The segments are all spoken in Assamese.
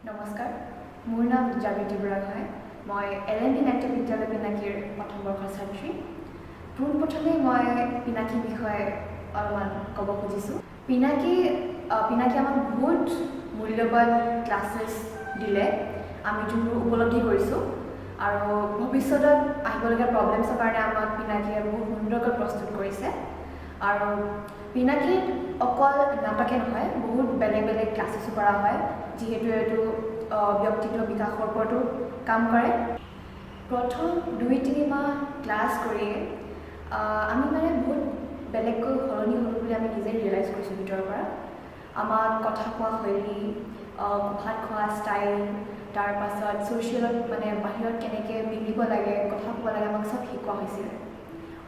নমস্কাৰ, মোৰ নাম জাগৃতি বুঢ়াগোহাঁই। মই LND নাট্য বিদ্যালয় পিনাকীৰ প্ৰথম বৰ্ষৰ ছাত্ৰী। পোনপ্ৰথমে মই পিনাকীৰ বিষয়ে অলপমান ক'ব খুজিছোঁ। পিনাকী আমাক বহুত মূল্যৱান ক্লাছেছ দিলে, আমি যোনবোৰ উপলব্ধি কৰিছোঁ, আৰু ভৱিষ্যতত আহিবলগীয়া প্ৰব্লেমছৰ কাৰণে আমাক পিনাকীয়ে বহুত সুন্দৰকৈ প্ৰস্তুত কৰিছে। আৰু পিনাকীত অকল নাটকে নহয়, বহুত বেলেগ বেলেগ ক্লাছেছো কৰা হয়, যিহেতু এইটো ব্যক্তিত্ব বিকাশৰ ওপৰতো কাম কৰে। প্ৰথম 2-3 মাহ ক্লাছ কৰিয়ে আমি বহুত বেলেগকৈ সলনি হ'ল বুলি আমি নিজেই ৰিয়েলাইজ কৰিছোঁ ভিতৰৰ পৰা। আমাক কথা কোৱা শৈলী, ভাত খোৱা ষ্টাইল, তাৰপাছত ছ'চিয়েলত বাহিৰত কেনেকৈ মিলিব লাগে, কথা ক'ব লাগে, আমাক চব শিকোৱা হৈছিলে।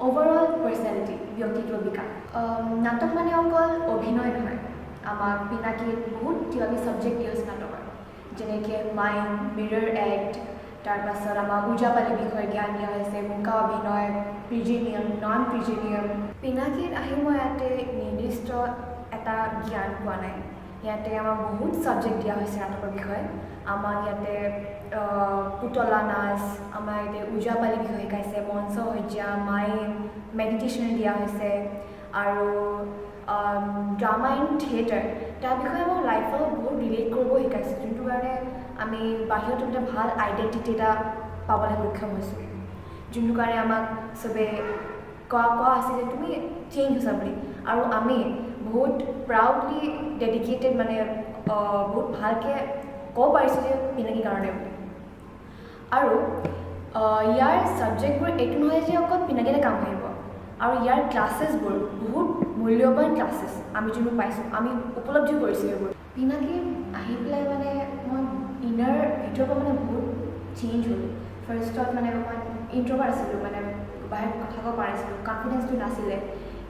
অভাৰঅল পাৰ্চনেলিটি, ব্যক্তিত্ব বিকাশ। নাটক অকল অভিনয় নহয়, আমাক পিনাকীত বহুত কিবাকিবি ছাবজেক্ট দিয়া হৈছে নাটকত, যেনেকৈ মাইণ্ড, মিৰৰ এক্ট, তাৰপাছত আমাক ওজাপালি বিষয়ে জ্ঞান দিয়া হৈছে, মুকা অভিনয়, প্ৰিজেনিয়াম, নন প্ৰিজেনিয়াম। পিনাকীত আহি মই ইয়াতে নিৰ্দিষ্ট এটা জ্ঞান পোৱা নাই। ইয়াতে আমাক বহুত ছাবজেক্ট দিয়া হৈছে নাটকৰ বিষয়ে। আমাক ইয়াতে পুতলা নাচ, আমাৰ ইয়াতে ওজাপালি বিষয়ে শিকাইছে, মঞ্চ সজ্জা, মাইম, মেডিটেশ্যন দিয়া হৈছে, আৰু ড্ৰামা এণ্ড থিয়েটাৰ, তাৰ বিষয়ে আমাৰ লাইফত বহুত ৰিলেট কৰিব শিকাইছে, যোনটো কাৰণে আমি বাহিৰত এটা ভাল আইডেণ্টিটি এটা পাবলৈ সক্ষম হৈছোঁ, যোনটো কাৰণে আমাক চবে কোৱা আছে যে তুমি চেঞ্জ হৈছা বুলি। আৰু আমি বহুত প্ৰাউডলি ডেডিকেটেড, বহুত ভালকৈ ক'ব পাৰিছোঁ যে পিনাকীৰ কাৰণে বুলি। আৰু ইয়াৰ ছাবজেক্টবোৰ এইটো নহয় যে অকল পিনাকীতে কাম আহিব, আৰু ইয়াৰ ক্লাছেছবোৰ বহুত মূল্যৱান ক্লাছেছ আমি যোনবোৰ পাইছোঁ, আমি উপলব্ধি কৰিছোঁ এইবোৰ। পিনাকীত আহি পেলাই মই ইনাৰ ভিতৰৰ পৰা বহুত চেঞ্জ হ'লোঁ। ফাৰ্ষ্টত অকণমান ইণ্ট্ৰভাৰ্ট আছিলোঁ, বাহিৰত কথা ক'ব পাৰিছিলোঁ, কনফিডেঞ্চটো নাছিলে।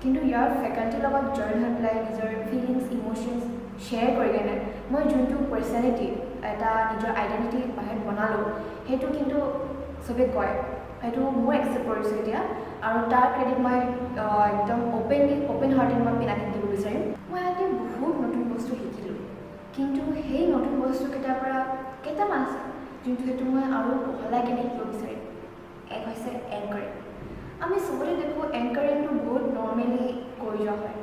কিন্তু ইয়াৰ ফেকাল্টিৰ লগত জইন হৈ পেলাই নিজৰ ফিলিংছ, ইম'শ্যনছ শ্বেয়াৰ কৰি কেনে মই যোনটো পাৰ্চনেলিটি, এটা নিজৰ আইডেণ্টিটি বাহিৰত বনালোঁ, সেইটো কিন্তু চবেই কয়, সেইটো মই একচেপ্ট কৰিছোঁ এতিয়া। আৰু তাৰ ক্ৰেডিট মই একদম অ'পেন হাৰ্টেড মই পিনাকীক দিব বিচাৰিম। মই ইয়াতে বহুত নতুন বস্তু শিকিলোঁ, কিন্তু সেই নতুন বস্তুকেইটাৰ পৰা কেইটামান আছে যোনটো মই আৰু বহলাই কেনে শিকিব বিচাৰিম। এক হৈছে এংকাৰিং। আমি চবতে দেখোঁ এংকাৰিংটো বহুত নৰ্মেলি কৰি যোৱা হয়,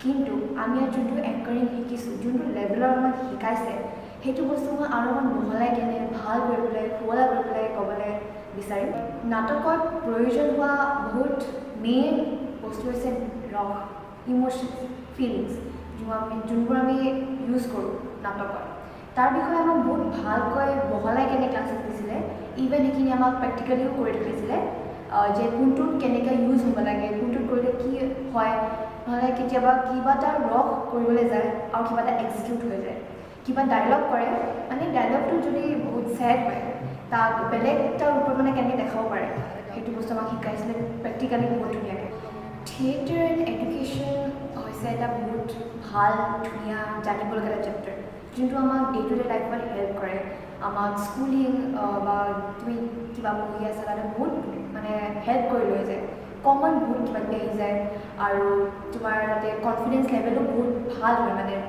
কিন্তু আমি ইয়াত যোনটো এংকাৰিং শিকিছোঁ, যোনটো লেভেলৰ আমাক শিকাইছে, সেইটো বস্তু মই আৰু অকণমান বহলাই কেনে ভাল কৰি পেলাই, শুৱলা কৰি পেলাই ক'বলৈ বিচাৰিম। নাটকত প্ৰয়োজন হোৱা বহুত মেইন বস্তু হৈছে ৰস, ইম'শ্যনছ, ফিলিংছ, যোনবোৰ আমি ইউজ কৰোঁ নাটকত। তাৰ বিষয়ে আমাক বহুত ভালকৈ বহলাই কেনে ক্লাছেছ দিছিলে। ইভেন সেইখিনি আমাক প্ৰেক্টিকেলিও কৰি দেখাইছিলে, যে কোনটোত কেনেকৈ ইউজ হ'ব লাগে, কোনটোত কৰিলে কি হয়, নহ'লে কেতিয়াবা কিবা এটা ৰস কৰিবলৈ যায় আৰু কিবা এটা এক্সিকিউট হৈ যায়। কিবা ডাইলগ কৰে, ডাইলগটো যদি বহুত ছেড হয়, তাক বেলেগ এটা ৰূপত কেনেকৈ দেখাব পাৰে, সেইটো বস্তু আমাক শিকাইছিলে প্ৰেক্টিকেলি বহুত ধুনীয়াকৈ। থিয়েটাৰ এণ্ড এডুকেশ্যন হৈছে এটা বহুত ভাল, ধুনীয়া, জানিবলগীয়া এটা চেপ্টাৰ, যোনটো আমাক ডে টু ডে লাইফত হেল্প কৰে। আমাক স্কুলিং বা তুমি কিবা পঢ়ি আছা তাতে বহুত হেল্প কৰি লৈ যায়, কমন বহুত কিবাকিবি আহি যায়, আৰু তোমাৰ তাতে কনফিডেঞ্চ লেভেলো বহুত ভাল হয়,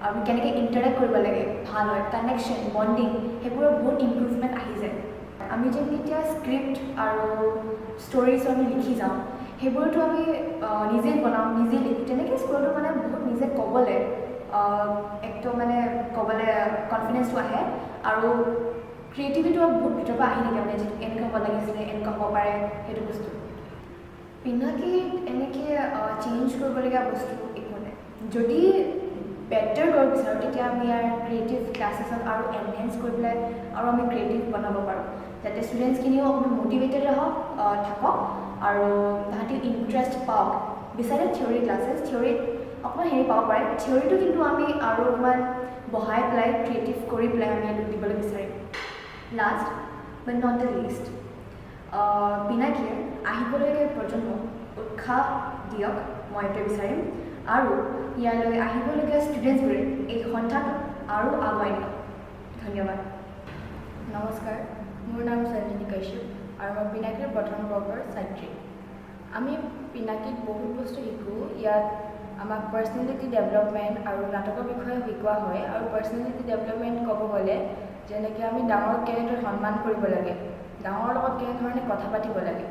আৰু কেনেকৈ ইণ্টাৰেক্ট কৰিব লাগে ভাল হয়, কানেকশ্যন, বণ্ডিং, সেইবোৰৰ বহুত ইম্প্ৰুভমেণ্ট আহি যায়। আমি যেনেকৈ এতিয়া স্ক্ৰিপ্ট আৰু ষ্টৰিজ আমি লিখি যাওঁ, সেইবোৰতো আমি নিজে বনাওঁ, নিজে লিখোঁ, তেনেকৈ স্কুলতো বহুত নিজে ক'বলৈ একদম ক'বলৈ কনফিডেঞ্চটো আহে, আৰু ক্ৰিয়েটিভিটিটো বহুত ভিতৰৰ পৰা আহি থাকে, যিটো এনেকৈ হ'ব লাগিছিলে, এনেকুৱা হ'ব পাৰে, সেইটো বস্তু। পিনাকীত এনেকৈ চেঞ্জ কৰিবলগীয়া বস্তু একো নাই। যদি বেটাৰ কৰিব বিচাৰোঁ, তেতিয়া আমি ইয়াৰ ক্ৰিয়েটিভ ক্লাছেছক আৰু এনহেঞ্চ কৰি পেলাই আৰু আমি ক্ৰিয়েটিভ বনাব পাৰোঁ, যাতে ষ্টুডেণ্টছখিনিও অকণমান মটিভেটেড থাকক, আৰু তাহাঁতি ইণ্টাৰেষ্ট পাওক। বিচাৰে থিয়ৰী ক্লাছেছ, থিয়ৰীত অকণমান পাব পাৰে, থিয়ৰীটো কিন্তু আমি আৰু অকণমান বহাই পেলাই, ক্ৰিয়েটিভ কৰি পেলাই আমি এইটো দিবলৈ বিচাৰিম। Last but not the least, পিনাকীয়ে আহিবলগীয়া প্ৰজন্মক উৎসাহ দিয়ক, মই এইটোৱে বিচাৰিম, আৰু ইয়ালৈ আহিবলগীয়া ষ্টুডেণ্টছবোৰে এই সন্থাটো আৰু আগুৱাই নিয়ক। ধন্যবাদ। নমস্কাৰ, মোৰ নাম সঞ্জিনী কাশ্যপ, আৰু মই পিনাকীৰ প্ৰথম বৰ্ষৰ ছাত্ৰী। আমি পিনাকীত বহুত বস্তু শিকোঁ। ইয়াত আমাক পাৰ্চনেলিটি ডেভেলপমেণ্ট আৰু নাটকৰ বিষয়ে শিকোৱা হয়। আৰু পাৰ্চনেলিটি ডেভেলপমেণ্ট ক'ব গ'লে যেনেকৈ আমি ডাঙৰক কেনেদৰে সন্মান কৰিব লাগে, ডাঙৰৰ লগত কেনেধৰণে কথা পাতিব লাগে,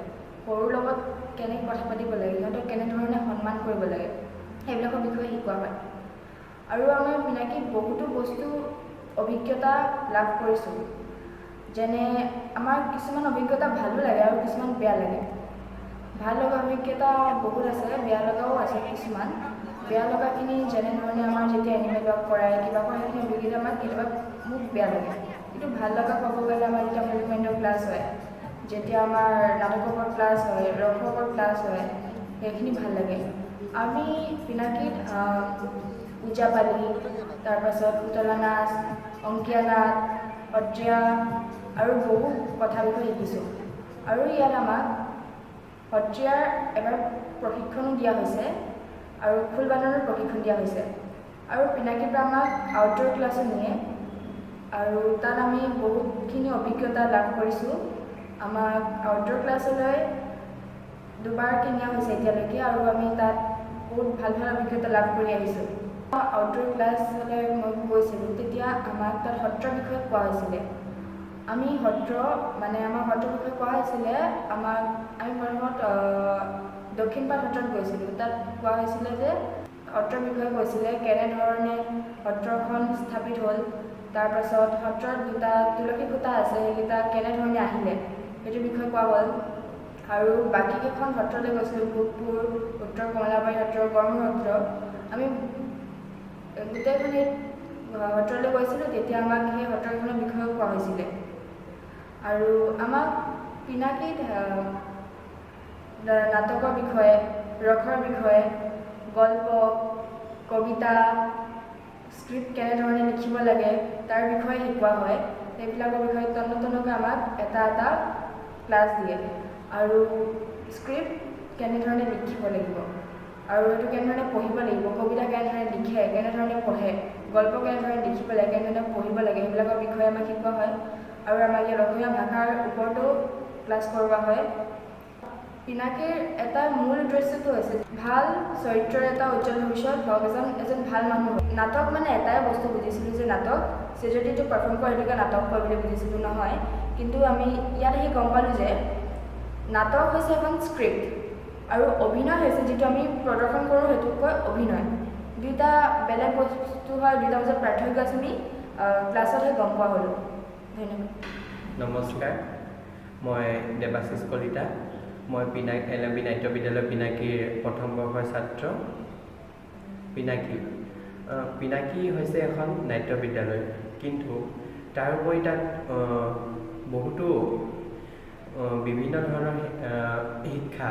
সৰুৰ লগত কেনেকৈ কথা পাতিব লাগে, সিহঁতক কেনেধৰণে সন্মান কৰিব লাগে, সেইবিলাকৰ বিষয়ে শিকোৱা হয়। আৰু আমাৰ পিনাকীত বহুতো বস্তু অভিজ্ঞতা লাভ কৰিছোঁ। যেনে আমাৰ কিছুমান অভিজ্ঞতা ভালো লাগে আৰু কিছুমান বেয়া লাগে। ভাল লগা অভিজ্ঞতা বহুত আছে, বেয়া লগাও আছে কিছুমান। বেয়া লগাখিনি যেনেধৰণে আমাৰ যেতিয়া এনিমেল ৱাক কৰায় কিবা কৰে, সেইখিনি অভিজ্ঞতা আমাৰ কেতিয়াবা মোক বেয়া লাগে। কিন্তু ভাল লগা ক'ব গ'লে আমাৰ যেতিয়া মুভমেণ্টৰ ক্লাছ হয়, যেতিয়া আমাৰ নাটকৰ ওপৰত ক্লাছ হয়, ৰসৰ ওপৰত ক্লাছ হয়, সেইখিনি ভাল লাগে। আমি পিনাকীত ওজাপালি, তাৰপাছত পুতলা নাচ, অংকীয়া নাট, সত্ৰীয়া আৰু বহু কথা বিষয়ে শিকিছোঁ। আৰু ইয়াত আমাক সত্ৰীয়াৰ এবাৰ প্ৰশিক্ষণো দিয়া হৈছে আৰু খোল বাদনৰ প্ৰশিক্ষণ দিয়া হৈছে। আৰু পিনাকীৰ পৰা আমাক আউটডোৰ ক্লাছো নিয়ে আৰু তাত আমি বহুতখিনি অভিজ্ঞতা লাভ কৰিছোঁ। আমাক আউটডোৰ ক্লাছলৈ দুবাৰকৈ নিয়া হৈছে এতিয়ালৈকে, আৰু আমি তাত বহুত ভাল ভাল অভিজ্ঞতা লাভ কৰি আহিছোঁ। আউটডোৰ ক্লাছলৈ মই গৈছিলোঁ, তেতিয়া আমাক তাত সত্ৰৰ বিষয়ে কোৱা হৈছিলে। আমি আমাৰ সত্ৰৰ বিষয়ে কোৱা হৈছিলে। আমি প্ৰথমত দক্ষিণপাট সত্ৰত গৈছিলোঁ। তাত কোৱা হৈছিলে যে সত্ৰৰ বিষয়ে কৈছিলে, কেনেধৰণে সত্ৰখন স্থাপিত হ'ল, তাৰপাছত সত্ৰত দুটা তুলসী খুঁটা আছে, সেইকেইটা কেনেধৰণে আহিলে সেইটোৰ বিষয়ে কোৱা হ'ল। আৰু বাকীকেইখন সত্ৰলৈ গৈছিলোঁ, ভোগপুৰ, উত্তৰ কমলাবাৰী সত্ৰ, গড়মূৰ সত্ৰ। আমি গোটেইখিনি সত্ৰলৈ গৈছিলোঁ, তেতিয়া আমাক সেই সত্ৰকেইখনৰ বিষয়েও কোৱা হৈছিলে। আৰু আমাক পিনাকীত নাটকৰ বিষয়ে, ৰসৰ বিষয়ে, গল্প, কবিতা, স্ক্ৰিপ্ট কেনেধৰণে লিখিব লাগে তাৰ বিষয়ে শিকোৱা হয়। সেইবিলাকৰ বিষয়ে তন্নতন্নকৈ আমাক এটা এটা ক্লাছ দিয়ে। আৰু স্ক্ৰিপ্ট কেনেধৰণে লিখিব লাগিব আৰু সেইটো কেনেধৰণে পঢ়িব লাগিব, কবিতা কেনেধৰণে লিখে, কেনেধৰণে পঢ়ে, গল্প কেনেধৰণে লিখিব লাগে, কেনেধৰণে পঢ়িব লাগে, সেইবিলাকৰ বিষয়ে আমাক শিকোৱা হয়। আৰু আমাক ইয়াত অসমীয়া ভাষাৰ ওপৰতো ক্লাছ কৰোৱা হয়। পিনাকীৰ এটা মূল উদ্দেশ্যটো হৈছে ভাল চৰিত্ৰৰ এটা উজ্জ্বল ভৱিষ্যত হওক, এজন ভাল মানুহ হওক। নাটক মানে এটাই বস্তু বুজিছিলোঁ যে নাটক ট্ৰেজেডিটো পাৰফৰ্ম কৰে, সেইটোকে নাটক কয় বুলি বুজিছিলোঁ, নহয়। কিন্তু আমি ইয়াত আহি গম পালোঁ যে নাটক হৈছে এখন স্ক্ৰিপ্ট আৰু অভিনয় হৈছে যিটো আমি প্ৰদৰ্শন কৰোঁ, সেইটোক কয় অভিনয়। দুইটা বেলেগ বস্তু হয়, দুইটা মাজত পাৰ্থক্য আছে। আমি ক্লাছতহে গম পোৱা হ'লোঁ। ধন্যবাদ। নমস্কাৰ, মই দেৱাশিষ কলিতা। মই LMB নাট্য বিদ্যালয় পিনাকীৰ প্ৰথম বৰ্ষৰ ছাত্ৰ। পিনাকী হৈছে এখন নাট্য বিদ্যালয়, কিন্তু তাৰ উপৰি তাত বহুতো বিভিন্ন ধৰণৰ শিক্ষা,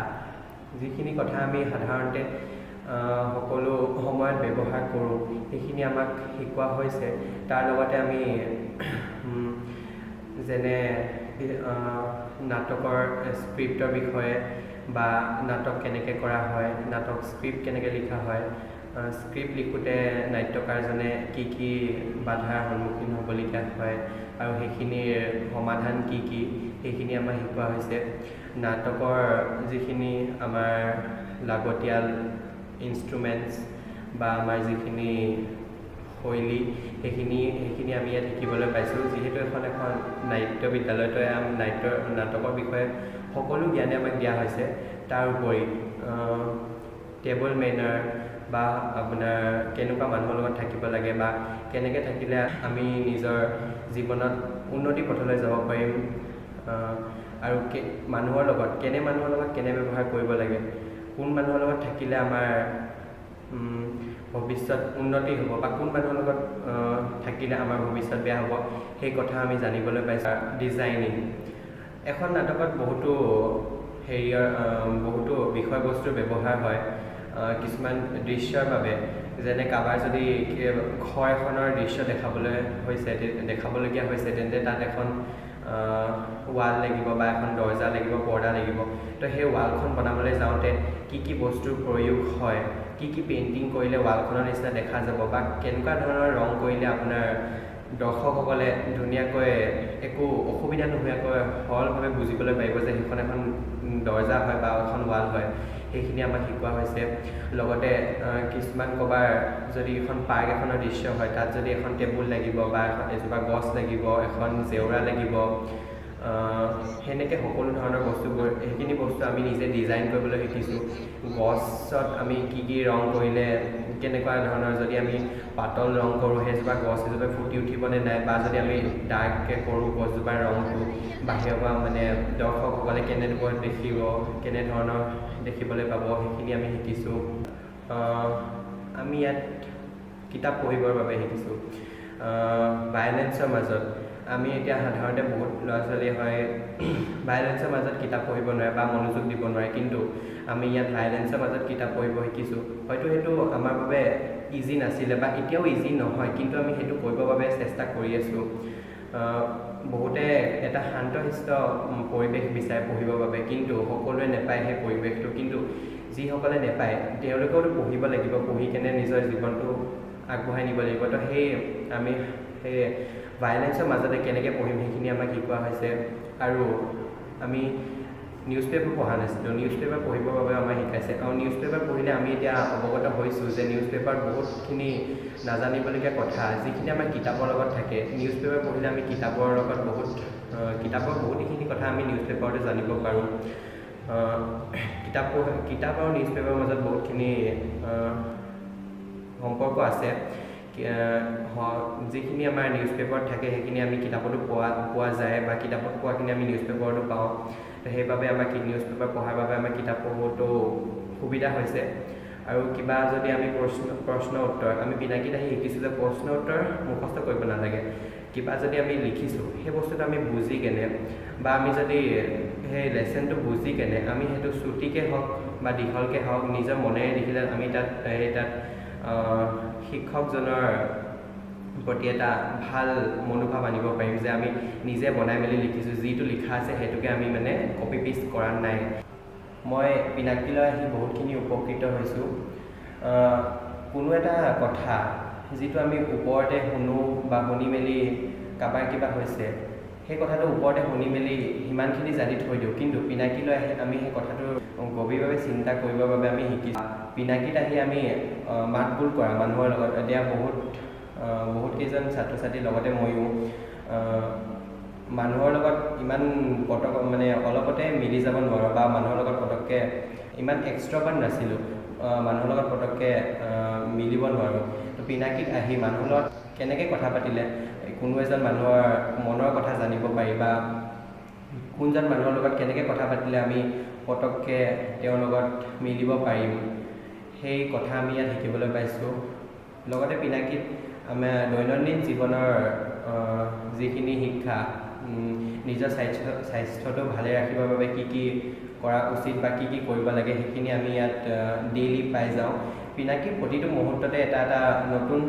যিখিনি কথা আমি সাধাৰণতে সকলো সময়ত ব্যৱহাৰ কৰোঁ, সেইখিনি আমাক শিকোৱা হৈছে। তাৰ লগতে আমি যেনে নাটকৰ স্ক্ৰিপ্টৰ বিষয়ে বা নাটক কেনেকৈ কৰা হয়, নাটক স্ক্ৰিপ্ট কেনেকৈ লিখা হয়, স্ক্ৰিপ্ট লিখোঁতে নাট্যকাৰজনে কি কি বাধাৰ সন্মুখীন হ'বলগীয়া হয় আৰু সেইখিনিৰ সমাধান কি কি, সেইখিনি আমাক শিকোৱা হৈছে। নাটকৰ যিখিনি আমাৰ লাগতিয়াল ইনষ্ট্ৰুমেণ্টছ বা আমাৰ যিখিনি শৈলী, সেইখিনি আমি ইয়াত শিকিবলৈ পাইছোঁ। যিহেতু এখন নাট্য বিদ্যালয়তে নাটকৰ বিষয়ে সকলো জ্ঞানে আমাক দিয়া হৈছে। তাৰ উপৰি টেবল মেনাৰ বা আপোনাৰ কেনেকুৱা মানুহৰ লগত থাকিব লাগে বা কেনেকৈ থাকিলে আমি নিজৰ জীৱনত উন্নতি পথলৈ যাব পাৰিম, আৰু মানুহৰ লগত কেনে ব্যৱহাৰ কৰিব লাগে, কোন মানুহৰ লগত থাকিলে আমাৰ ভৱিষ্যত উন্নতি হ'ব বা কোন মানুহৰ লগত থাকিলে আমাৰ ভৱিষ্যত বেয়া হ'ব, সেই কথা আমি জানিবলৈ পাইছোঁ। ডিজাইনিং এখন নাটকত বহুতো বিষয়বস্তুৰ ব্যৱহাৰ হয়। কিছুমান দৃশ্যৰ বাবে, যেনে কাৰোবাৰ যদি ঘৰ এখনৰ দৃশ্য দেখাবলগীয়া হৈছে, তেন্তে তাত এখন ৱাল লাগিব বা এখন দৰ্জা লাগিব, পৰ্দা লাগিব। তো সেই ৱালখন বনাবলৈ যাওঁতে কি কি বস্তুৰ প্ৰয়োগ হয়, কি কি পেইণ্টিং কৰিলে ৱালখনৰ নিচিনা দেখা যাব বা কেনেকুৱা ধৰণৰ ৰং কৰিলে আপোনাৰ দৰ্শকসকলে ধুনীয়াকৈ একো অসুবিধা নোহোৱাকৈ সৰলভাৱে বুজিবলৈ পাৰিব যে সেইখন এখন দৰ্জা হয় বা এখন ৱাল হয়। সেইখিনি আমাক শিকোৱা হৈছে। লগতে কিছুমান ক'বাৰ যদি এখন পাৰ্ক এখনৰ দৃশ্য হয়, তাত যদি এখন টেবুল লাগিব বা এজোপা গছ লাগিব, এখন জেওৰা লাগিব, সেনেকৈ সকলো ধৰণৰ বস্তুবোৰ, সেইখিনি বস্তু আমি নিজে ডিজাইন কৰিবলৈ শিকিছোঁ। গছত আমি কি কি ৰং কৰিলে কেনেকুৱা ধৰণৰ, যদি আমি পাতল ৰং কৰোঁ সেইজোপা গছ এজোপা ফুটি উঠিবনে নাই, বা যদি আমি ডাৰ্ককৈ কৰোঁ গছজোপাৰ ৰংটো, বাহিৰৰ পৰা মানে দৰ্শকসকলে কেনেদৰে দেখিব, কেনেধৰণৰ দেখিবলৈ পাব, সেইখিনি আমি শিকিছোঁ। আমি ইয়াত কিতাপ পঢ়িবৰ বাবে শিকিছোঁ। ভায়লেন্সৰ মাজত আমি এতিয়া সাধাৰণতে বহুত ল'ৰা ছোৱালী হয় ভায়লেন্সৰ মাজত কিতাপ পঢ়িব নোৱাৰে বা মনোযোগ দিব নোৱাৰে, কিন্তু আমি ইয়াত ভায়লেন্সৰ মাজত কিতাপ পঢ়িব শিকিছোঁ। হয়তো সেইটো আমাৰ বাবে ইজি নাছিলে বা এতিয়াও ইজি নহয়, কিন্তু আমি সেইটো কৰিবৰ বাবে চেষ্টা কৰি আছোঁ। বহুতে এটা শান্তশিষ্ট পৰিৱেশ বিচাৰে পঢ়িবৰ বাবে, কিন্তু সকলোৱে নেপায় সেই পৰিৱেশটো। কিন্তু যিসকলে নেপায় তেওঁলোকেওতো পঢ়িব লাগিব, পঢ়ি কেনে নিজৰ জীৱনটো আগবঢ়াই নিব লাগিব। তো আমি সেই ভায়লেন্সৰ মাজতে কেনেকৈ পঢ়িম সেইখিনি আমাক শিকোৱা হৈছে। আৰু আমি নিউজ পেপাৰ পঢ়া নাছিলোঁ, নিউজ পেপাৰ পঢ়িবৰ বাবে আমাক শিকাইছে। আৰু নিউজ পেপাৰ পঢ়িলে আমি এতিয়া অৱগত হৈছোঁ যে নিউজ পেপাৰত বহুতখিনি নাজানিবলগীয়া কথা যিখিনি আমাৰ কিতাপৰ লগত থাকে। নিউজ পেপাৰ পঢ়িলে আমি কিতাপৰ বহুতখিনি কথা আমি নিউজ পেপাৰতে জানিব পাৰোঁ। কিতাপ আৰু নিউজ পেপাৰৰ মাজত বহুতখিনি সম্পৰ্ক আছে। যিখিনি আমাৰ নিউজ পেপাৰত থাকে সেইখিনি আমি কিতাপতো পোৱা যায়, বা কিতাপত পোৱাখিনি আমি নিউজ পেপাৰতো পাওঁ। সেইবাবে আমাক নিউজ পেপাৰ পঢ়াৰ বাবে আমাৰ কিতাপ পঢ়োতো সুবিধা হৈছে। আৰু কিবা যদি আমি প্ৰশ্ন উত্তৰ, আমি পিনাকিত আহি শিকিছোঁ যে প্ৰশ্ন উত্তৰ মুখস্থ কৰিব নালাগে। কিবা যদি আমি লিখিছোঁ সেই বস্তুটো আমি বুজি কেনে, বা আমি যদি সেই লেচনটো বুজি কেনে আমি সেইটো চুটিকৈ হওক বা দীঘলকৈ হওক নিজৰ মনেৰে লিখিলে আমি তাত শিক্ষকজনৰ প্ৰতি এটা ভাল মনোভাৱ আনিব পাৰিম যে আমি নিজে বনাই মেলি লিখিছোঁ, যিটো লিখা আছে সেইটোকে আমি মানে কপি পেষ্ট কৰা নাই। মই পিনাকিলৈ আহি বহুতখিনি উপকৃত হৈছোঁ। কোনো এটা কথা যিটো আমি ওপৰতে শুনো বা শুনি মেলি কাৰোবাৰ কিবা হৈছে, সেই কথাটো ওপৰতে শুনি মেলি সিমানখিনি জানি থৈ দিওঁ, কিন্তু পিনাকিলৈ আহি আমি সেই কথাটো গভীৰভাৱে চিন্তা কৰিবৰ বাবে আমি শিকিছোঁ। পিনাকিত আহি আমি মাত বোল কৰা মানুহৰ লগত, এতিয়া বহুতকেইজন ছাত্ৰ ছাত্ৰীৰ লগতে ময়ো মানুহৰ লগত ইমান অলপতে মিলি যাব নোৱাৰোঁ, বা মানুহৰ লগত পটককৈ ইমান এক্সট্ৰভাৰ্ট নাছিলোঁ, মানুহৰ লগত পটককৈ মিলিব নোৱাৰোঁ। তো পিনাকিত আহি মানুহৰ লগত কেনেকৈ কথা পাতিলে কোনো এজন মানুহৰ মনৰ কথা জানিব পাৰি, বা কোনজন মানুহৰ লগত কেনেকৈ কথা পাতিলে আমি পটককৈ তেওঁৰ লগত মিলিব পাৰিম, সেই কথা আমি ইয়াত শিকিবলৈ পাইছোঁ। লগতে পিনাকিত আমাৰ দৈনন্দিন জীৱনৰ যিখিনি শিক্ষা, নিজৰ স্বাস্থ্যটো ভালে ৰাখিবৰ বাবে কি কি কৰা উচিত বা কি কি কৰিব লাগে, সেইখিনি আমি ইয়াত ডেইলি পাই যাওঁ। পিনাকিৰ প্ৰতিটো মুহূৰ্ততে এটা এটা নতুন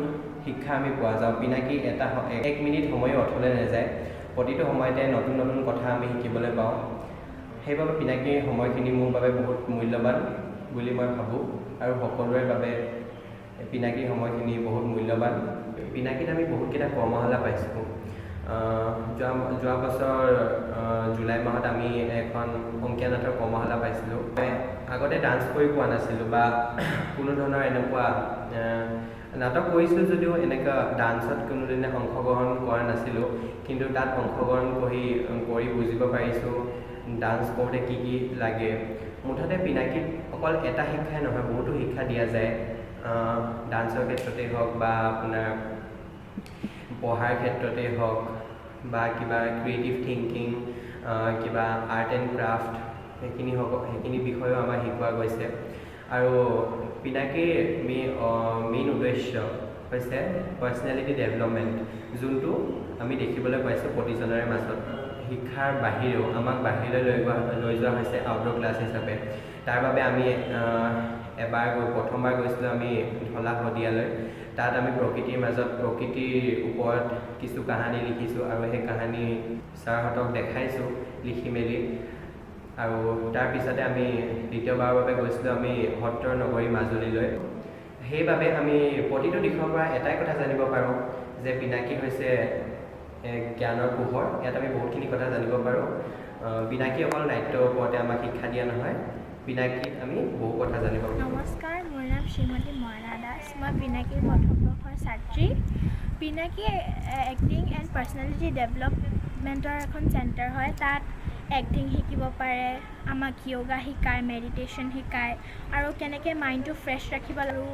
শিক্ষা আমি পোৱা যাওঁ। পিনাকি 1 মিনিট সময়ো অথলে নাযায়, প্ৰতিটো সময়তে নতুন নতুন কথা আমি শিকিবলৈ পাওঁ। সেইবাবে পিনাকিৰ সময়খিনি মোৰ বাবে বহুত মূল্যৱান বুলি মই ভাবোঁ, আৰু সকলোৰে বাবে পিনাকিৰ সময়খিনি বহুত মূল্যৱান। পিনাকিত আমি বহুতকেইটা কৰ্মশালা পাইছোঁ। যোৱা বছৰ জুলাই মাহত আমি এখন অংকীয়া নাটৰ কৰ্মশালা পাইছিলোঁ। আগতে ডান্স কৰি পোৱা নাছিলোঁ বা কোনো ধৰণৰ এনেকুৱা নাটক কৰিছিলোঁ যদিও এনেকুৱা ডান্সত কোনোদিনে অংশগ্ৰহণ কৰা নাছিলোঁ, কিন্তু তাত অংশগ্ৰহণ কৰি বুজিব পাৰিছোঁ ডান্স কৰোঁতে কি কি লাগে। মুঠতে পিনাকিত অকল এটা শিক্ষাই নহয়, বহুতো শিক্ষা দিয়া যায়। ডান্সৰ ক্ষেত্ৰতেই হওক বা আপোনাৰ পঢ়াৰ ক্ষেত্ৰতেই হওক, বা কিবা ক্ৰিয়েটিভ থিংকিং, কিবা আৰ্ট এণ্ড ক্ৰাফ্ট, সেইখিনি বিষয়েও আমাক শিকোৱা গৈছে। আৰু পিনাকিৰ মেইন উদ্দেশ্য হৈছে পাৰ্চনেলিটি ডেভেলপমেণ্ট, যোনটো আমি দেখিবলৈ পাইছোঁ প্ৰতিজনৰে মাজত। শিক্ষাৰ বাহিৰেও আমাক বাহিৰলৈ লৈ যোৱা হৈছে আউটডোৰ ক্লাছ হিচাপে। তাৰ বাবে আমি প্ৰথমবাৰ গৈছিলোঁ আমি ঢলা শদিয়ালৈ। তাত আমি প্ৰকৃতিৰ ওপৰত কিছু কাহানী লিখিছোঁ, আৰু সেই কাহানী ছাৰহঁতক দেখাইছোঁ লিখি মেলি। আৰু তাৰপিছতে আমি দ্বিতীয়বাৰৰ বাবে গৈছিলোঁ আমি সত্ৰৰ নগৰী মাজুলীলৈ। সেইবাবে আমি প্ৰতিটো দিশৰ পৰা এটাই কথা জানিব পাৰোঁ যে পিনাকী হৈছে জ্ঞানৰ পোহৰ। ইয়াত আমি বহুতখিনি কথা জানিব পাৰোঁ। পিনাকী অকল নাট্যৰ ওপৰতে আমাক শিক্ষা দিয়া নহয়, পিনাকীত আমি বহু কথা জানিব পাৰোঁ। নমস্কাৰ, মোৰ নাম শ্ৰীমতী মইনা দাস। মই পিনাকীৰ প্ৰথম বৰ্ষৰ ছাত্ৰী। পিনাকী এক্টিং এণ্ড পাৰ্চনেলিটি ডেভেলপমেণ্টৰ এখন চেণ্টাৰ হয়। তাত এক্টিং শিকিব পাৰে, আমাক য়োগা শিকায়, মেডিটেশ্যন শিকায় আৰু কেনেকৈ মাইণ্ডটো ফ্ৰেছ ৰাখিব আৰু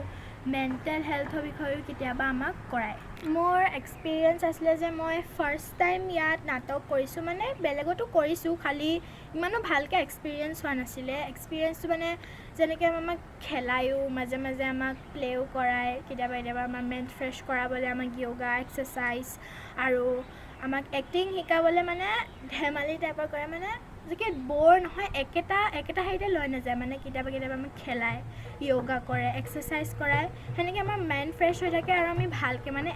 মেণ্টেল হেল্থৰ বিষয়েও কেতিয়াবা আমাক কৰায়। মোৰ এক্সপিৰিয়েঞ্চ আছিলে যে মই ফাৰ্ষ্ট টাইম ইয়াত নাটক কৰিছোঁ, মানে বেলেগতো কৰিছোঁ, খালি ইমানো ভালকৈ এক্সপিৰিয়েঞ্চ হোৱা নাছিলে। এক্সপিৰিয়েঞ্চটো মানে যেনেকৈ আমাক খেলায়ো, মাজে মাজে আমাক প্লে'ও কৰায়, কেতিয়াবা আমাৰ মাইণ্ড ফ্ৰেছ কৰাবলৈ আমাক য়োগা এক্সাৰচাইজ আৰু আমাক এক্টিং শিকাবলৈ মানে ধেমালি টাইপৰ কৰে, মানে যেনেকৈ ব'ৰ নহয়, একেটা হেৰিতে লৈ নাযায়, মানে কেতিয়াবা আমাক খেলায়, য়োগা কৰে, এক্সাৰচাইজ কৰায়, সেনেকৈ আমাৰ মাইণ্ড ফ্ৰেছ হৈ থাকে আৰু আমি ভালকৈ মানে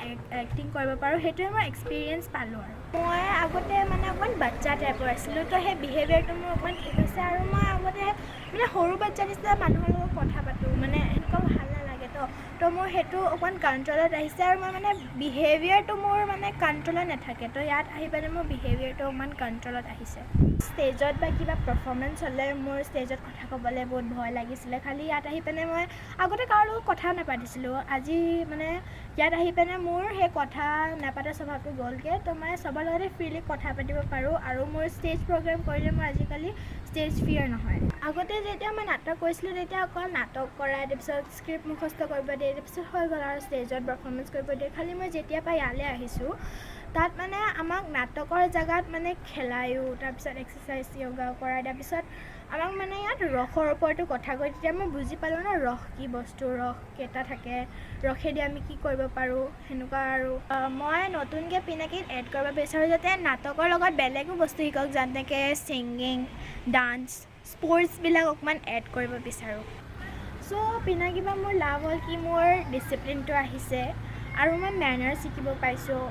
এক্টিং কৰিব পাৰোঁ। সেইটোৱে মই এক্সপিৰিয়েঞ্চ পালোঁ। আৰু মই আগতে মানে অকণমান বাচ্চা টাইপৰ আছিলোঁ, তো সেই বিহেভিয়াৰটো মোৰ অকণমান ঠিক হৈছে আৰু মই আগতে মানে সৰু বাচ্চা নিচিনা মানুহৰ লগত কথা পাতোঁ, মানে এনেকুৱা ভাল নালাগে তো মোৰ সেইটো অকণমান কণ্ট্ৰলত আহিছে আৰু মই মানে বিহেভিয়াৰটো মোৰ মানে কণ্ট্ৰলত নাথাকে, তো ইয়াত আহি পেলাই মোৰ বিহেভিয়াৰটো অকণমান কণ্ট্ৰলত আহিছে। ষ্টেজত বা কিবা পাৰফৰ্মেঞ্চ হ'লে মোৰ ষ্টেজত কথা ক'বলৈ বহুত ভয় লাগিছিলে, খালি ইয়াত আহি পেলাই মই আগতে কাৰো লগত কথা নাপাতিছিলোঁ, আজি মানে ইয়াত আহি পেলাই মোৰ সেই কথা নাপাতা স্বভাৱটো গ'লগৈ, তো মই চবৰ লগতে ফ্ৰীলি কথা পাতিব পাৰোঁ আৰু মোৰ ষ্টেজ প্ৰগ্ৰেম কৰিলে মোৰ আজিকালি ষ্টেজ ফিয়াৰ নহয়। আগতে যেতিয়া মই নাটক কৰিছিলোঁ তেতিয়া অকল নাটক কৰাই, তাৰপিছত স্ক্ৰিপ্ট মুখস্থ কৰিব দিয়ে, তাৰপিছত হৈ গ'ল আৰু ষ্টেজত পাৰফৰ্মেঞ্চ কৰিব দিয়ে। খালি মই যেতিয়াৰ পৰা ইয়ালৈ আহিছোঁ তাত মানে আমাক নাটকৰ জেগাত মানে খেলায়ো, তাৰপিছত এক্সাৰচাইজ য়োগা কৰাই, তাৰপিছত আমাক মানে ইয়াত ৰসৰ ওপৰতো কথা কয়। তেতিয়া মই বুজি পালোঁ ন ৰস কি বস্তু, ৰস কেইটা থাকে, ৰসেদি আমি কি কৰিব পাৰোঁ, সেনেকুৱা। আৰু মই নতুনকৈ পিনাকীত এড কৰিব বিচাৰোঁ যাতে নাটকৰ লগত বেলেগো বস্তু শিকক, যেনেকৈ ছিংগিং, ডান্স, স্পৰ্টছবিলাক অকণমান এড কৰিব বিচাৰোঁ। চ' পিনাকীৰ পৰা মোৰ লাভ হ'ল কি মোৰ ডিচিপ্লিনটো আহিছে আৰু মই মেনাৰ্ছ শিকিব পাইছোঁ।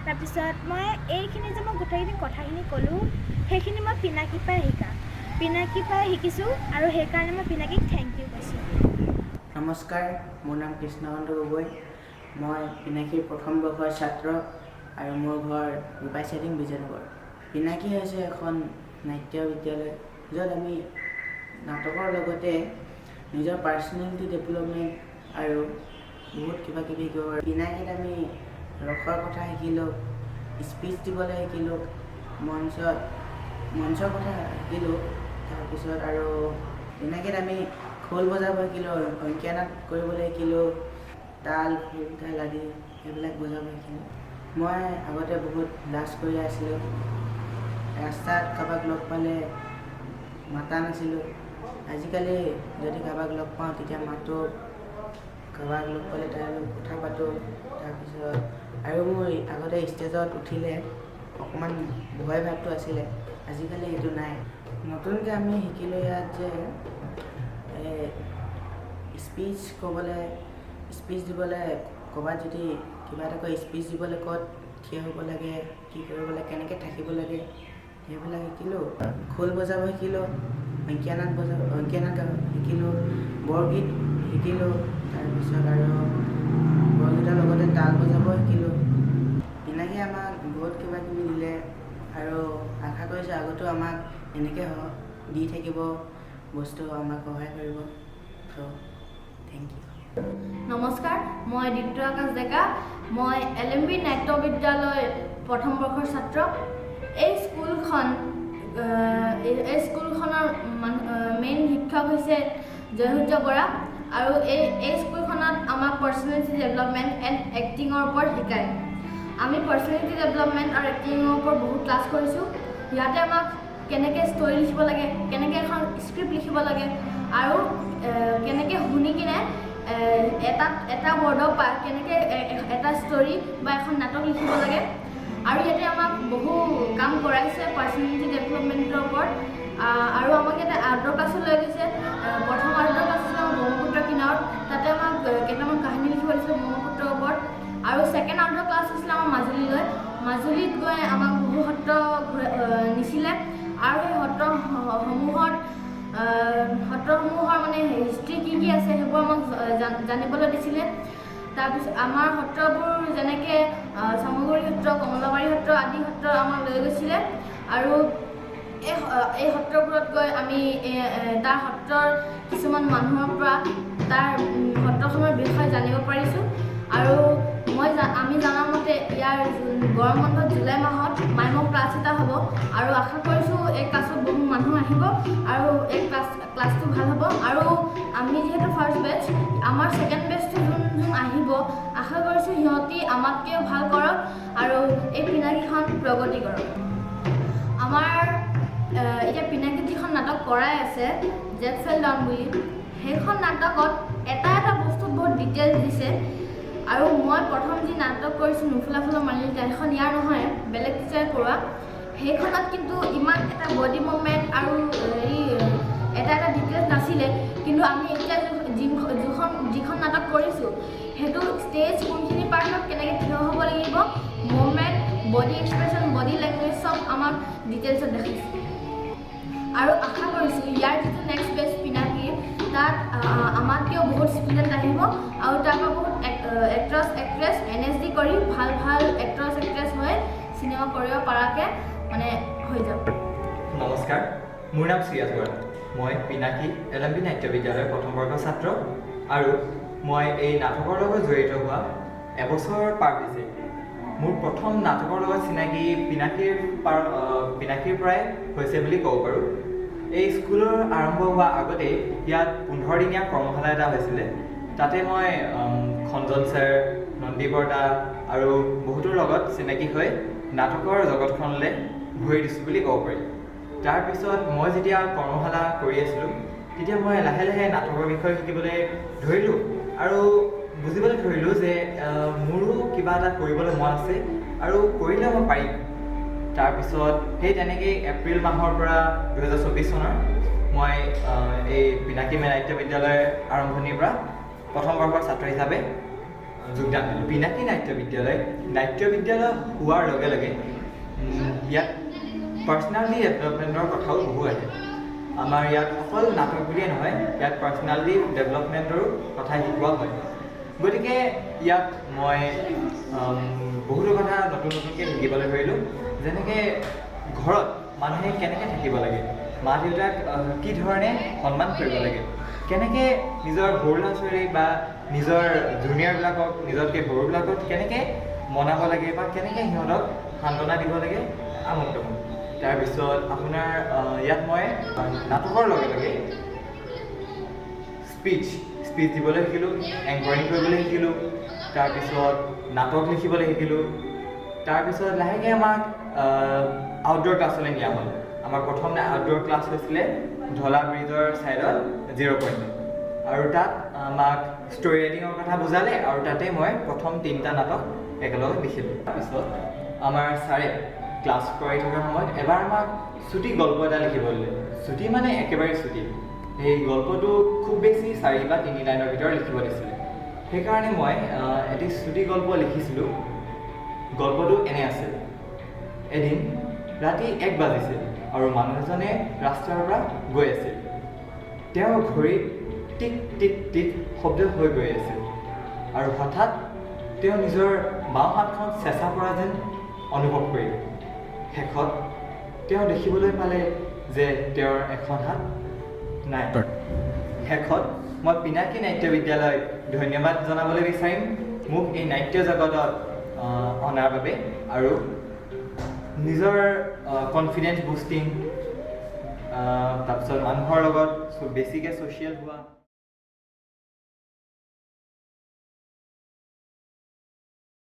তাৰপিছত মই এইখিনি যে মই গোটেইখিনি কথাখিনি ক'লোঁ সেইখিনি মই পিনাকীৰ পৰাই শিকিছোঁ আৰু সেইকাৰণে মই পিনাকীক থেংক ইউ কৈছোঁ। নমস্কাৰ, মোৰ নাম কৃষ্ণকান্ত গগৈ। মই পিনাকীৰ প্ৰথম বৰ্ষৰ ছাত্ৰ আৰু মোৰ ঘৰ গোপাই চাইটিং বিজয়নগৰ। পিনাকী হৈছে এখন নাট্য বিদ্যালয় য'ত আমি নাটকৰ লগতে নিজৰ পাৰ্চনেলিটি ডেভেলপমেণ্ট আৰু বহুত কিবা কিবি শিকিব পাৰোঁ। পিনাকীত আমি ৰসৰ কথা শিকিলোঁ, স্পীচ দিবলৈ শিকিলোঁ, মঞ্চৰ কথা শিকিলোঁ। তাৰপিছত আৰু পিনাকীত আমি খোল বজাব শিকিলোঁ, অংকীয়া নাট কৰিবলৈ শিকিলোঁ, তাল খোল তাল আদি সেইবিলাক বজাব শিকিলোঁ। মই আগতে বহুত লাজ কৰি আছিলোঁ, ৰাস্তাত কাৰোবাক লগ পালে মাতা নাছিলোঁ। আজিকালি যদি কাৰোবাক লগ পাওঁ তেতিয়া মাতোঁ, কাৰোবাক লগ পালে তাৰ লগত কথা পাতোঁ। তাৰপিছত আৰু মোৰ আগতে ষ্টেজত উঠিলে অকণমান ভয় ভাৱটো আছিলে, আজিকালি সেইটো নাই। নতুনকৈ আমি শিকিলোঁ ইয়াত যে স্পীচ দিবলৈ ক'ৰবাত যদি কিবা এটা কৈ স্পীচ দিবলৈ ক'ত থিয় হ'ব লাগে, কি কৰিব লাগে, কেনেকৈ থাকিব লাগে সেইবিলাক শিকিলোঁ। খোল বজাব শিকিলোঁ, অংকীয়া নাট শিকিলোঁ, বৰগীত শিকিলোঁ। তাৰপিছত আৰু বৰগীতৰ লগতে তাল বজাব শিকিলোঁ। পিনাকীয়ে আমাক বহুত কিবা কিবি দিলে আৰু আশা কৰিছোঁ আগতো আমাক এনেকৈ দি থাকিব, বস্তু আমাক সহায় কৰিব। চ' থেংক ইউ। নমস্কাৰ, মই দীপ্ত আকাশ ডেকা। মই LMB নাট্য বিদ্যালয় প্ৰথম বৰ্ষৰ ছাত্ৰ। এই স্কুলখনৰ মেইন শিক্ষক হৈছে জয়সূৰ্য বৰা আৰু এই স্কুলখনত আমাক পাৰ্চনেলিটি ডেভেলপমেণ্ট এণ্ড এক্টিঙৰ ওপৰত শিকায়। আমি পাৰ্চনেলিটি ডেভেলপমেণ্ট আৰু এক্টিঙৰ ওপৰত বহুত ক্লাছ কৰিছোঁ। ইয়াতে আমাক কেনেকৈ ষ্টৰি লিখিব লাগে, কেনেকৈ এখন স্ক্ৰিপ্ট লিখিব লাগে আৰু কেনেকৈ শুনি কিনে এটা ৱৰ্ডৰ পৰা কেনেকৈ এটা ষ্টৰি বা এখন নাটক লিখিব লাগে। আৰু ইয়াতে আমাক বহু কাম কৰাইছে পাৰ্চনেলিটি ডেভেলপমেণ্টৰ ওপৰত। আৰু আমাক ইয়াতে আৰ্টৰ ক্লাছো লৈ গৈছে। প্ৰথম আৰ্টৰ ক্লাছ আছিলে আমাৰ ব্ৰহ্মপুত্ৰ কিনাৰত, তাতে আমাক কেইটামান কাহিনী লিখিব দিছিলে ব্ৰহ্মপুত্ৰৰ ওপৰত। আৰু ছেকেণ্ড আৰ্টৰ ক্লাছ হৈছিলে আমাৰ মাজুলীত গৈ আমাক বহু সত্ৰ নিছিলে আৰু সেই সত্ৰসমূহৰ মানে হিষ্ট্ৰী কি আছে সেইবোৰ আমাক জানিবলৈ দিছিলে। তাৰপিছত আমাৰ সত্ৰবোৰ যেনেকৈ চামগুৰি সত্ৰ, কমলাবাৰী সত্ৰ আদি সত্ৰ আমাক লৈ গৈছিলে আৰু এই সত্ৰবোৰত গৈ আমি তাৰ সত্ৰৰ কিছুমান মানুহৰ পৰা তাৰ সত্ৰখনৰ বিষয়ে জানিব পাৰিছোঁ আৰু আমি জনা মতে ইয়াৰ গৰম বন্ধত জুলাই মাহত মাইমৰ ক্লাছ এটা হ'ব আৰু আশা কৰিছোঁ এই ক্লাছত বহু মানুহ আহিব আৰু এই ক্লাছটো ভাল হ'ব আৰু আমি যিহেতু ফাৰ্ষ্ট বেটছ আমাৰ ছেকেণ্ড বেটছটো যোন আহিব আশা কৰিছোঁ সিহঁতি আমাতকৈও ভাল কৰক আৰু এই পিনাকীখন প্ৰগতি কৰক। আমাৰ এতিয়া পিনাকীত যিখন নাটক কৰাই আছে জেট ফেল ডাউন বুলি সেইখন নাটকত এটা বস্তুত বহুত ডিটেইলছ দিছে আৰু মই প্ৰথম যি নাটক কৰিছোঁ নুফুলা ফুলৰ মালিনী সেইখন ইয়াৰ নহয় বেলেগ টিচাৰে কৰোৱা সেইখনত কিন্তু ইমান এটা বডি মুভমেণ্ট আৰু এটা ডিটেইলছ নাছিলে কিন্তু আমি এতিয়া যিখন নাটক কৰিছোঁ সেইটো ষ্টেজ কোনখিনি পাৰ্টত কেনেকৈ থিয় হ'ব লাগিব movement body expression body language চব আমাক ডিটেইলছত দেখাইছে আৰু আশা কৰিছোঁ ইয়াৰ যিটো নেক্সট বেচ পিনাকীৰ তাত আমাতকৈও বহুত ষ্টুডেণ্ট আহিব আৰু তাৰপৰা বহুত এক্ট্ৰেছ NSD কৰি ভাল এক্ট্ৰেছ হৈ চিনেমা কৰিব পৰাকৈ মানে হৈ যাব। নমস্কাৰ, মোৰ নাম শ্ৰীয়াজ বৰা। মই পিনাকী LMB নাট্য বিদ্যালয়ৰ প্ৰথম বৰ্গৰ ছাত্ৰ আৰু মই এই নাটকৰ লগত জড়িত হোৱা এবছৰ পাৰ হৈছে। মোৰ প্ৰথম নাটকৰ লগত চিনাকি পিনাকীৰ পৰাই হৈছে বুলি ক'ব পাৰোঁ। এই স্কুলৰ আৰম্ভ হোৱা আগতেই ইয়াত 15 দিনীয়া কৰ্মশালা এটা হৈছিলে। তাতে মই খঞ্জন ছাৰ, নন্দী বৰ্তা আৰু বহুতৰ লগত চিনাকি হৈ নাটকৰ জগতখনলৈ ভৰি দিছোঁ বুলি ক'ব পাৰি। তাৰপিছত মই যেতিয়া কৰ্মশালা কৰি আছিলোঁ তেতিয়া মই লাহে লাহে নাটকৰ বিষয়ে শিকিবলৈ ধৰিলোঁ আৰু বুজিবলৈ ধৰিলোঁ যে মোৰো কিবা এটা কৰিবলৈ মন আছে আৰু কৰিলে মই পাৰিম। তাৰপিছত সেই তেনেকেই এপ্ৰিল মাহৰ পৰা 2024 চনৰ মই এই পিনাকী নাট্য বিদ্যালয়ৰ আৰম্ভণিৰ পৰা প্ৰথম বৰ্ষৰ ছাত্ৰ হিচাপে যোগদান দিলোঁ। পিনাকী নাট্য বিদ্যালয় হোৱাৰ লগে লগে ইয়াত পাৰ্চনেলিটি ডেভেলপমেণ্টৰ কথাও বহু আহে। আমাৰ ইয়াত অকল নাটক বুলিয়ে নহয়, ইয়াত পাৰ্চনেলিটি ডেভেলপমেণ্টৰো কথা শিকোৱা হয়। গতিকে ইয়াত মই বহুতো কথা নতুনকৈ শিকিবলৈ ধৰিলোঁ। যেনেকৈ ঘৰত মানুহে কেনেকৈ থাকিব লাগে, মা দেউতাক কি ধৰণে সন্মান কৰিব লাগে, কেনেকৈ নিজৰ সৰু ল'ৰা ছোৱালী বা নিজৰ জুনিয়ৰবিলাকক নিজতকৈ সৰুবিলাকক কেনেকৈ মনাব লাগে বা কেনেকৈ সিহঁতক সান্তনা দিব লাগে আমুক তামুক। তাৰপিছত আপোনাৰ ইয়াত মই নাটকৰ লগে লগে স্পীচ দিবলৈ শিকিলোঁ, এংকৰিং কৰিবলৈ শিকিলোঁ, তাৰপিছত নাটক লিখিবলৈ শিকিলোঁ। তাৰপিছত লাহেকৈ আমাক আউটড'ৰ ক্লাছলৈ নিয়া হ'ল। আমাৰ প্ৰথম আউটড'ৰ ক্লাছ হৈছিলে ঢলা ব্ৰিজৰ ছাইডত 0 পইণ্ট আৰু তাত আমাক ষ্টৰি ৰাইটিঙৰ কথা বুজালে আৰু তাতে মই প্ৰথম 3টা নাটক একেলগে লিখিলোঁ। তাৰপিছত আমাৰ ছাৰে ক্লাছ কৰি থকাৰ সময়ত এবাৰ আমাক চুটি গল্প এটা লিখিবলৈ দিলে। চুটি মানে একেবাৰে চুটি। সেই গল্পটো খুব বেছি 4 বা 3 লাইনৰ ভিতৰত লিখিব দিছিলে। সেইকাৰণে মই এটি চুটি গল্প লিখিছিলোঁ। গল্পটো এনে আছিল: এদিন ৰাতি 1 বাজিছিল আৰু মানুহ এজনে ৰাস্তাৰ পৰা গৈ আছিল। তেওঁৰ ঘড়ীত টিক টিক টিক শব্দ হৈ গৈ আছিল আৰু হঠাৎ তেওঁ নিজৰ বাওঁ হাতখন চেঁচা পৰা যেন অনুভৱ কৰিলে। শেষত তেওঁ দেখিবলৈ পালে যে তেওঁৰ এখন হাত নাই। শেষত মই পিনাকী নাট্য বিদ্যালয়ক ধন্যবাদ জনাবলৈ বিচাৰিম মোক এই নাট্য জগতত অনাৰ বাবে আৰু নিজৰ কনফিডেন্স বুষ্টিং তাৰপিছত মানুহৰ লগত বেছিকৈ ছ'চিয়েল হোৱা